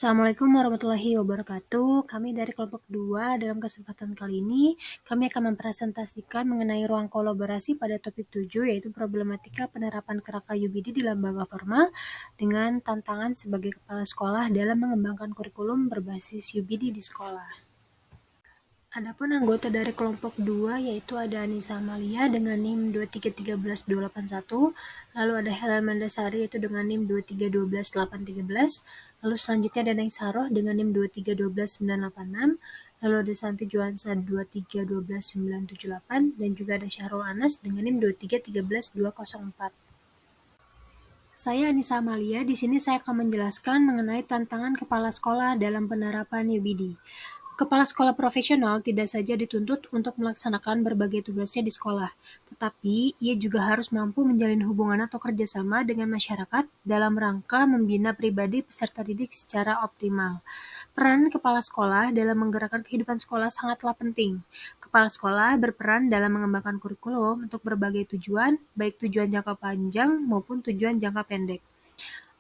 Assalamualaikum warahmatullahi wabarakatuh. Kami dari kelompok 2 dalam kesempatan kali ini, kami akan mempresentasikan mengenai ruang kolaborasi pada topik 7, yaitu problematika penerapan kerangka UBD di lembaga formal dengan tantangan sebagai kepala sekolah dalam mengembangkan kurikulum berbasis UBD di sekolah. Adapun anggota dari kelompok 2 yaitu ada Anissa Amalia dengan NIM 2313281, lalu ada Helen Mandasari yaitu dengan NIM 2312813, lalu selanjutnya ada Neng Saroh dengan NIM 2312986, lalu ada Santi Juansa 2312978, dan juga ada Syahrul Anas dengan NIM 2313204. Saya Anissa Amalia, di sini saya akan menjelaskan mengenai tantangan kepala sekolah dalam penerapan UBD. Kepala sekolah profesional tidak saja dituntut untuk melaksanakan berbagai tugasnya di sekolah, tetapi ia juga harus mampu menjalin hubungan atau kerjasama dengan masyarakat dalam rangka membina pribadi peserta didik secara optimal. Peran kepala sekolah dalam menggerakkan kehidupan sekolah sangatlah penting. Kepala sekolah berperan dalam mengembangkan kurikulum untuk berbagai tujuan, baik tujuan jangka panjang maupun tujuan jangka pendek.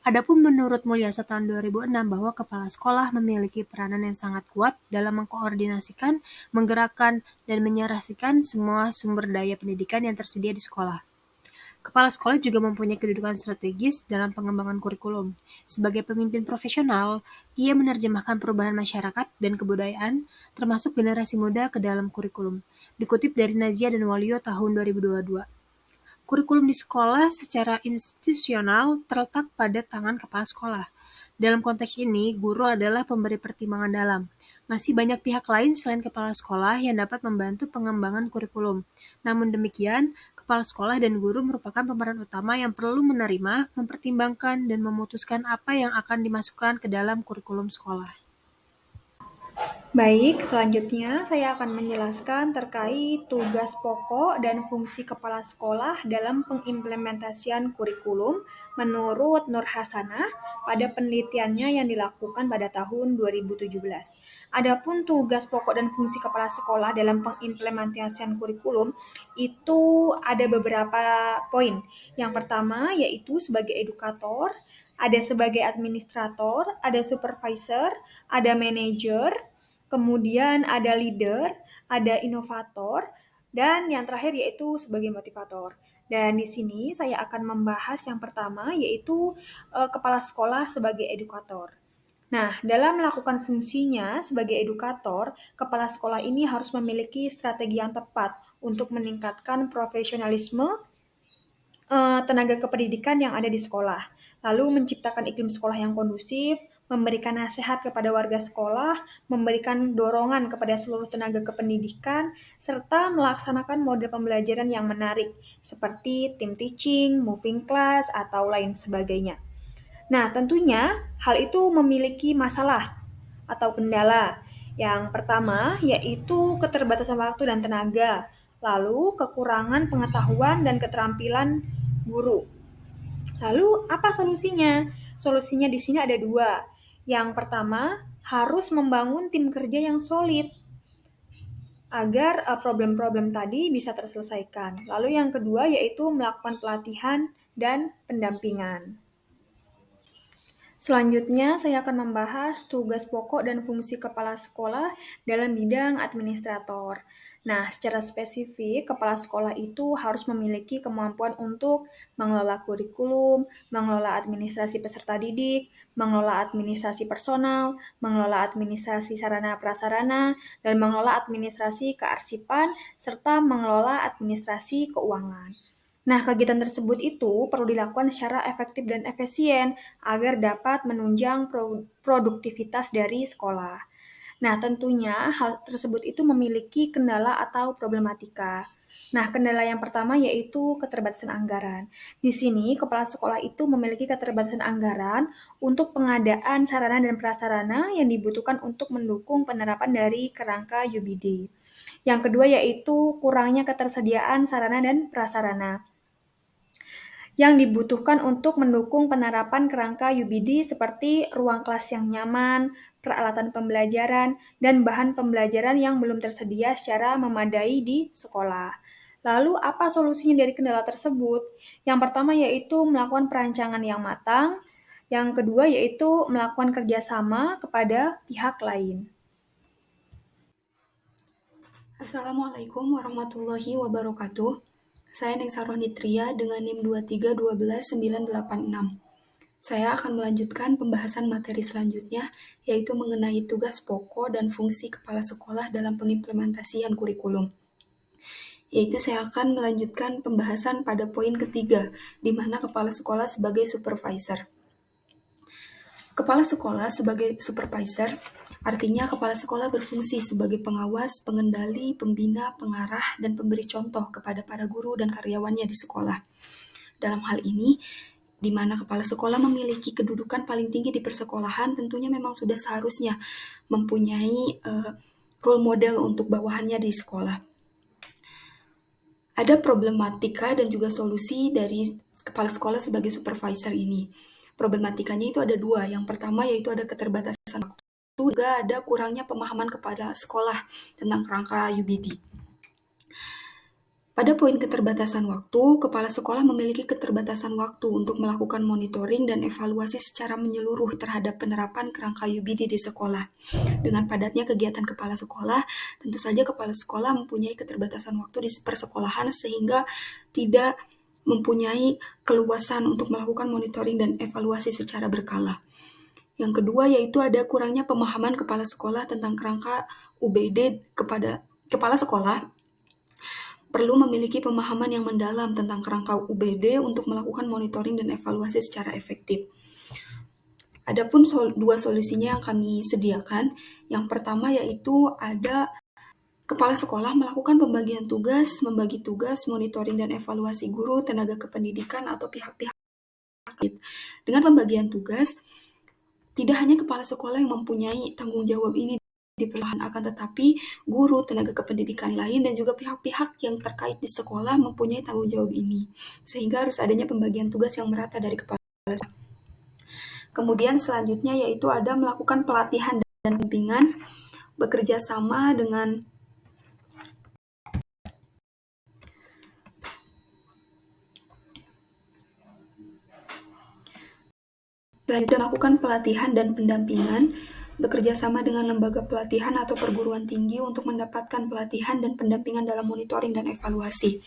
Adapun menurut Mulyasa tahun 2006 bahwa kepala sekolah memiliki peranan yang sangat kuat dalam mengkoordinasikan, menggerakkan, dan menyerahkan semua sumber daya pendidikan yang tersedia di sekolah. Kepala sekolah juga mempunyai kedudukan strategis dalam pengembangan kurikulum. Sebagai pemimpin profesional, ia menerjemahkan perubahan masyarakat dan kebudayaan, termasuk generasi muda ke dalam kurikulum. Dikutip dari Nazia dan Waluyo tahun 2022. Kurikulum di sekolah secara institusional terletak pada tangan kepala sekolah. Dalam konteks ini, guru adalah pemberi pertimbangan dalam. Masih banyak pihak lain selain kepala sekolah yang dapat membantu pengembangan kurikulum. Namun demikian, kepala sekolah dan guru merupakan pemeran utama yang perlu menerima, mempertimbangkan, dan memutuskan apa yang akan dimasukkan ke dalam kurikulum sekolah. Baik, selanjutnya saya akan menjelaskan terkait tugas pokok dan fungsi kepala sekolah dalam pengimplementasian kurikulum menurut Nur Hasanah pada penelitiannya yang dilakukan pada tahun 2017. Adapun tugas pokok dan fungsi kepala sekolah dalam pengimplementasian kurikulum itu ada beberapa poin. Yang pertama yaitu sebagai edukator, ada sebagai administrator, ada supervisor, ada manajer, kemudian ada leader, ada inovator, dan yang terakhir yaitu sebagai motivator. Dan di sini saya akan membahas yang pertama yaitu kepala sekolah sebagai edukator. Nah, dalam melakukan fungsinya sebagai edukator, kepala sekolah ini harus memiliki strategi yang tepat untuk meningkatkan profesionalisme tenaga kependidikan yang ada di sekolah, lalu menciptakan iklim sekolah yang kondusif, memberikan nasihat kepada warga sekolah, memberikan dorongan kepada seluruh tenaga kependidikan, serta melaksanakan model pembelajaran yang menarik, seperti team teaching, moving class, atau lain sebagainya. Nah, tentunya hal itu memiliki masalah atau kendala. Yang pertama yaitu keterbatasan waktu dan tenaga, lalu kekurangan pengetahuan dan keterampilan guru. Lalu apa solusinya? Solusinya di sini ada dua. Yang pertama harus membangun tim kerja yang solid agar problem-problem tadi bisa terselesaikan. Lalu yang kedua yaitu melakukan pelatihan dan pendampingan. Selanjutnya, saya akan membahas tugas pokok dan fungsi kepala sekolah dalam bidang administrator. Nah, secara spesifik, kepala sekolah itu harus memiliki kemampuan untuk mengelola kurikulum, mengelola administrasi peserta didik, mengelola administrasi personal, mengelola administrasi sarana prasarana, dan mengelola administrasi kearsipan, serta mengelola administrasi keuangan. Nah, kegiatan tersebut itu perlu dilakukan secara efektif dan efisien agar dapat menunjang produktivitas dari sekolah. Nah, tentunya hal tersebut itu memiliki kendala atau problematika. Nah, kendala yang pertama yaitu keterbatasan anggaran. Di sini, kepala sekolah itu memiliki keterbatasan anggaran untuk pengadaan sarana dan prasarana yang dibutuhkan untuk mendukung penerapan dari kerangka UBD. Yang kedua yaitu kurangnya ketersediaan sarana dan prasarana yang dibutuhkan untuk mendukung penerapan kerangka UBD seperti ruang kelas yang nyaman, peralatan pembelajaran, dan bahan pembelajaran yang belum tersedia secara memadai di sekolah. Lalu apa solusinya dari kendala tersebut? Yang pertama yaitu melakukan perancangan yang matang, Yang kedua yaitu melakukan kerjasama kepada pihak lain. Assalamualaikum warahmatullahi wabarakatuh. Saya Nengsaro Nitria dengan NIM 2312986. Saya akan melanjutkan pembahasan materi selanjutnya, yaitu mengenai tugas pokok dan fungsi kepala sekolah dalam pengimplementasian kurikulum. Yaitu saya akan melanjutkan pembahasan pada poin ketiga, di mana kepala sekolah sebagai supervisor. Kepala sekolah sebagai supervisor artinya kepala sekolah berfungsi sebagai pengawas, pengendali, pembina, pengarah, dan pemberi contoh kepada para guru dan karyawannya di sekolah. Dalam hal ini, di mana kepala sekolah memiliki kedudukan paling tinggi di persekolahan, tentunya memang sudah seharusnya mempunyai role model untuk bawahannya di sekolah. Ada problematika dan juga solusi dari kepala sekolah sebagai supervisor ini. Problematikanya itu ada dua. Yang pertama yaitu ada keterbatasan waktu, juga ada kurangnya pemahaman kepada sekolah tentang kerangka UBD. Pada poin keterbatasan waktu, kepala sekolah memiliki keterbatasan waktu untuk melakukan monitoring dan evaluasi secara menyeluruh terhadap penerapan kerangka UBD di sekolah. Dengan padatnya kegiatan kepala sekolah, tentu saja kepala sekolah mempunyai keterbatasan waktu di persekolahan sehingga tidak mempunyai keluasan untuk melakukan monitoring dan evaluasi secara berkala. Yang kedua yaitu ada kurangnya pemahaman kepala sekolah tentang kerangka UBD kepada kepala sekolah perlu memiliki pemahaman yang mendalam tentang kerangka UBD untuk melakukan monitoring dan evaluasi secara efektif. Adapun dua solusinya yang kami sediakan. Yang pertama yaitu ada kepala sekolah melakukan pembagian tugas, membagi tugas, monitoring dan evaluasi guru, tenaga kependidikan atau pihak-pihak. Dengan pembagian tugas, tidak hanya kepala sekolah yang mempunyai tanggung jawab ini di perlahan, akan tetapi guru, tenaga kependidikan lain, dan juga pihak-pihak yang terkait di sekolah mempunyai tanggung jawab ini. Sehingga harus adanya pembagian tugas yang merata dari kepala sekolah. Kemudian selanjutnya yaitu ada melakukan pelatihan dan bimbingan, bekerja sama dengan Selanjutnya melakukan pelatihan dan pendampingan, bekerja sama dengan lembaga pelatihan atau perguruan tinggi untuk mendapatkan pelatihan dan pendampingan dalam monitoring dan evaluasi.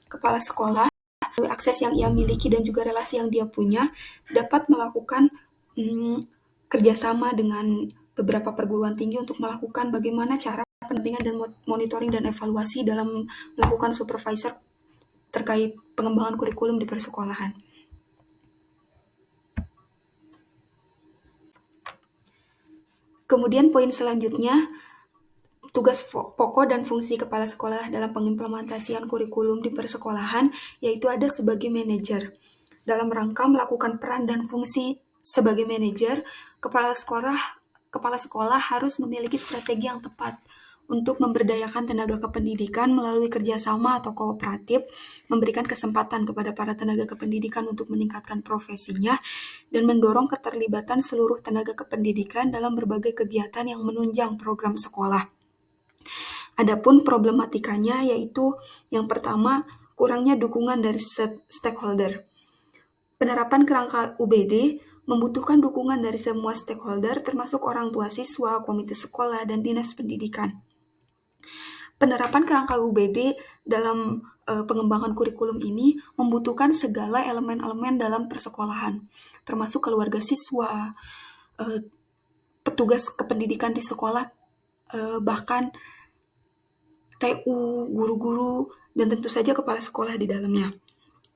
Kepala sekolah, melalui akses yang ia miliki dan juga relasi yang dia punya, dapat melakukan kerjasama dengan beberapa perguruan tinggi untuk melakukan bagaimana cara pendampingan dan monitoring dan evaluasi dalam melakukan supervisor terkait pengembangan kurikulum di persekolahan. Kemudian poin selanjutnya, tugas pokok dan fungsi kepala sekolah dalam pengimplementasian kurikulum di persekolahan, yaitu ada sebagai manajer. Dalam rangka melakukan peran dan fungsi sebagai manajer, kepala sekolah harus memiliki strategi yang tepat untuk memberdayakan tenaga kependidikan melalui kerjasama atau kooperatif, memberikan kesempatan kepada para tenaga kependidikan untuk meningkatkan profesinya, dan mendorong keterlibatan seluruh tenaga kependidikan dalam berbagai kegiatan yang menunjang program sekolah. Adapun problematikanya yaitu yang pertama, kurangnya dukungan dari stakeholder. Penerapan kerangka UBD membutuhkan dukungan dari semua stakeholder termasuk orang tua siswa, komite sekolah, dan dinas pendidikan. Penerapan kerangka UBD dalam pengembangan kurikulum ini membutuhkan segala elemen-elemen dalam persekolahan, termasuk keluarga siswa, petugas kependidikan di sekolah, bahkan TU, guru-guru, dan tentu saja kepala sekolah di dalamnya.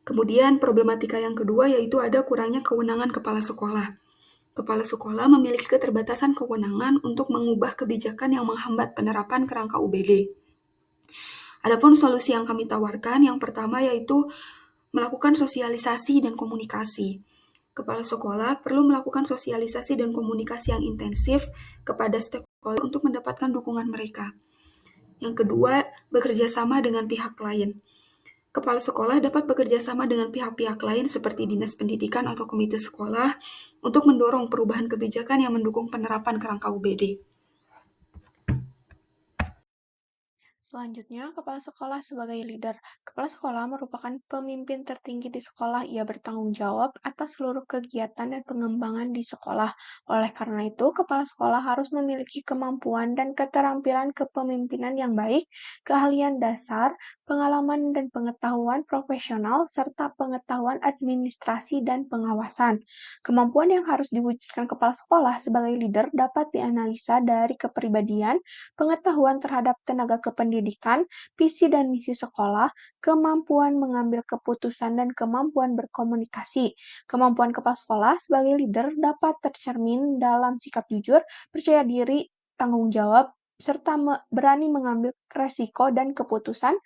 Kemudian problematika yang kedua yaitu ada kurangnya kewenangan kepala sekolah. Kepala sekolah memiliki keterbatasan kewenangan untuk mengubah kebijakan yang menghambat penerapan kerangka UBD. Adapun solusi yang kami tawarkan, yang pertama yaitu melakukan sosialisasi dan komunikasi. Kepala sekolah perlu melakukan sosialisasi dan komunikasi yang intensif kepada stakeholder untuk mendapatkan dukungan mereka. Yang kedua, bekerja sama dengan pihak lain. Kepala sekolah dapat bekerja sama dengan pihak-pihak lain seperti dinas pendidikan atau komite sekolah untuk mendorong perubahan kebijakan yang mendukung penerapan kerangka UBD. Selanjutnya, kepala sekolah sebagai leader. Kepala sekolah merupakan pemimpin tertinggi di sekolah. Ia bertanggung jawab atas seluruh kegiatan dan pengembangan di sekolah. Oleh karena itu, kepala sekolah harus memiliki kemampuan dan keterampilan kepemimpinan yang baik, keahlian dasar, pengalaman dan pengetahuan profesional, serta pengetahuan administrasi dan pengawasan. Kemampuan yang harus diwujudkan kepala sekolah sebagai leader dapat dianalisa dari kepribadian, pengetahuan terhadap tenaga kependidikan, visi dan misi sekolah, kemampuan mengambil keputusan dan kemampuan berkomunikasi. Kemampuan kepala sekolah sebagai leader dapat tercermin dalam sikap jujur, percaya diri, tanggung jawab, serta berani mengambil resiko dan keputusan,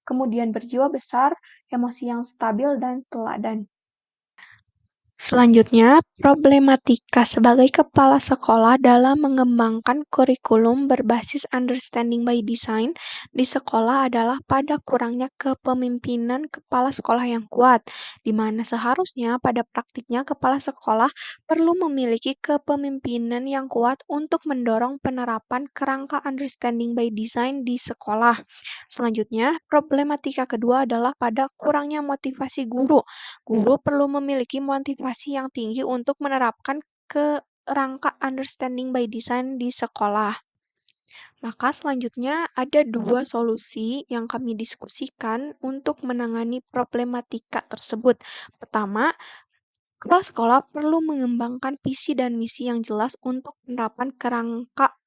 kemudian berjiwa besar, emosi yang stabil, dan teladan. Selanjutnya, problematika sebagai kepala sekolah dalam mengembangkan kurikulum berbasis understanding by design di sekolah adalah pada kurangnya kepemimpinan kepala sekolah yang kuat, di mana seharusnya pada praktiknya kepala sekolah perlu memiliki kepemimpinan yang kuat untuk mendorong penerapan kerangka understanding by design di sekolah. Selanjutnya, problematika kedua adalah pada kurangnya motivasi guru. Guru perlu memiliki motivasi yang tinggi untuk menerapkan kerangka understanding by design di sekolah. Maka selanjutnya ada dua solusi yang kami diskusikan untuk menangani problematika tersebut. Pertama, kepala sekolah perlu mengembangkan visi dan misi yang jelas untuk penerapan kerangka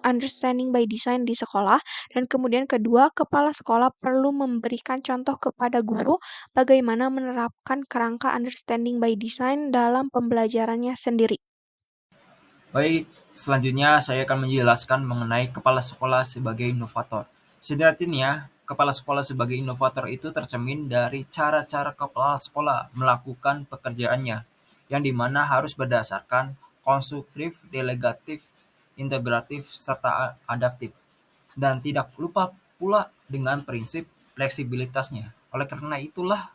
understanding by design di sekolah. Dan kemudian kedua, kepala sekolah perlu memberikan contoh kepada guru bagaimana menerapkan kerangka understanding by design dalam pembelajarannya sendiri. Baik, selanjutnya saya akan menjelaskan mengenai kepala sekolah sebagai inovator. Sejatinya, kepala sekolah sebagai inovator itu tercermin dari cara-cara kepala sekolah melakukan pekerjaannya, yang dimana harus berdasarkan konstruktif, delegatif, integratif, serta adaptif. Dan tidak lupa pula dengan prinsip fleksibilitasnya. Oleh karena itulah,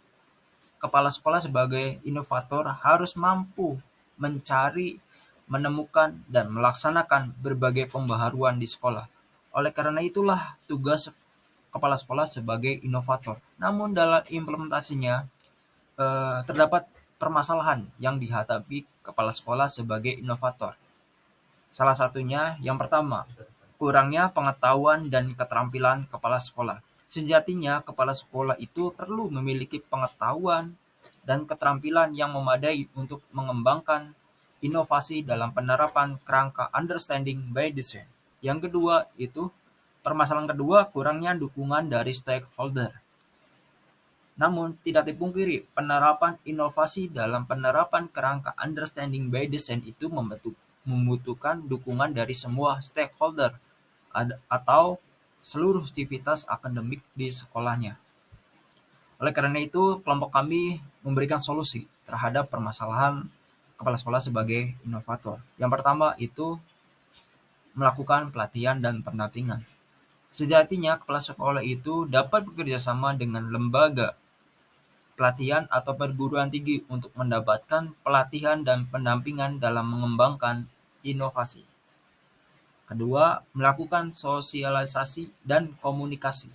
kepala sekolah sebagai inovator harus mampu mencari, menemukan, dan melaksanakan berbagai pembaharuan di sekolah. Oleh karena itulah tugas kepala sekolah sebagai inovator. Namun dalam implementasinya terdapat permasalahan yang dihadapi kepala sekolah sebagai inovator. Salah satunya yang pertama, kurangnya pengetahuan dan keterampilan kepala sekolah. Sejatinya kepala sekolah itu perlu memiliki pengetahuan dan keterampilan yang memadai untuk mengembangkan inovasi dalam penerapan kerangka understanding by design. Yang kedua itu, permasalahan kedua, kurangnya dukungan dari stakeholder. Namun, tidak dipungkiri, penerapan inovasi dalam penerapan kerangka understanding by design itu membutuhkan dukungan dari semua stakeholder atau seluruh aktivitas akademik di sekolahnya. Oleh karena itu, kelompok kami memberikan solusi terhadap permasalahan kepala sekolah sebagai inovator. Yang pertama itu melakukan pelatihan dan pendampingan. Sejatinya, kepala sekolah itu dapat bekerja sama dengan lembaga pelatihan atau perguruan tinggi untuk mendapatkan pelatihan dan pendampingan dalam mengembangkan inovasi. Kedua, melakukan sosialisasi dan komunikasi.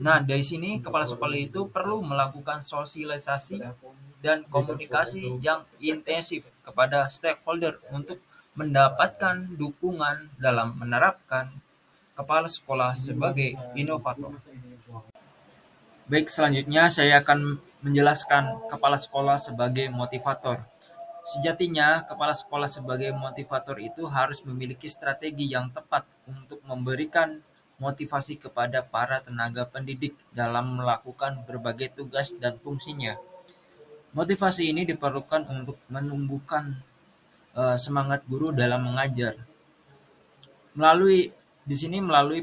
Nah, dari sini kepala sekolah itu perlu melakukan sosialisasi dan komunikasi yang intensif kepada stakeholder untuk mendapatkan dukungan dalam menerapkan kepala sekolah sebagai inovator. Baik, selanjutnya saya akan menjelaskan kepala sekolah sebagai motivator. Sejatinya, kepala sekolah sebagai motivator itu harus memiliki strategi yang tepat untuk memberikan motivasi kepada para tenaga pendidik dalam melakukan berbagai tugas dan fungsinya. Motivasi ini diperlukan untuk menumbuhkan semangat guru dalam mengajar. Melalui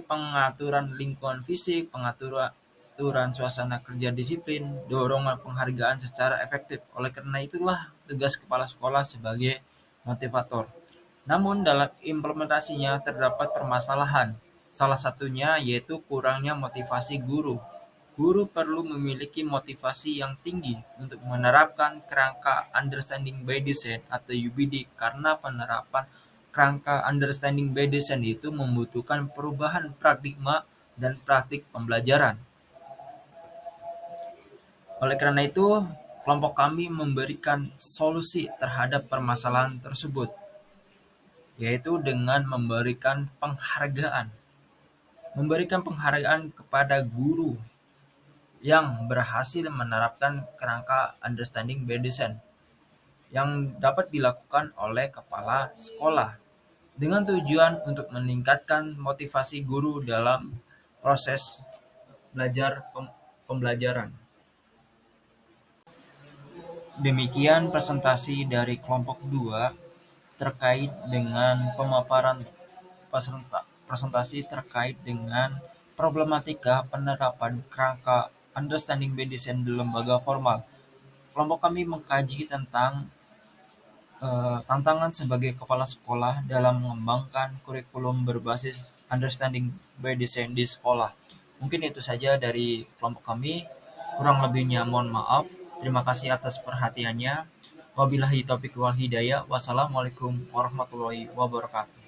pengaturan lingkungan fisik, pengaturan suasana kerja disiplin, dorongan penghargaan secara efektif. Oleh karena itulah tugas kepala sekolah sebagai motivator. Namun dalam implementasinya terdapat permasalahan. Salah satunya yaitu kurangnya motivasi guru. Guru perlu memiliki motivasi yang tinggi untuk menerapkan kerangka understanding by design atau UBD, karena penerapan kerangka understanding by design itu membutuhkan perubahan paradigma dan praktik pembelajaran. Oleh karena itu, kelompok kami memberikan solusi terhadap permasalahan tersebut, yaitu dengan memberikan penghargaan kepada guru yang berhasil menerapkan kerangka understanding by design yang dapat dilakukan oleh kepala sekolah dengan tujuan untuk meningkatkan motivasi guru dalam proses pembelajaran. Demikian presentasi dari kelompok 2 terkait dengan presentasi terkait dengan problematika penerapan kerangka understanding by design di lembaga formal. Kelompok kami mengkaji tentang tantangan sebagai kepala sekolah dalam mengembangkan kurikulum berbasis understanding by design di sekolah. Mungkin itu saja dari kelompok kami. Kurang lebihnya mohon maaf. Terima kasih atas perhatiannya. Wabillahi taufiq wal hidayah. Wassalamualaikum warahmatullahi wabarakatuh.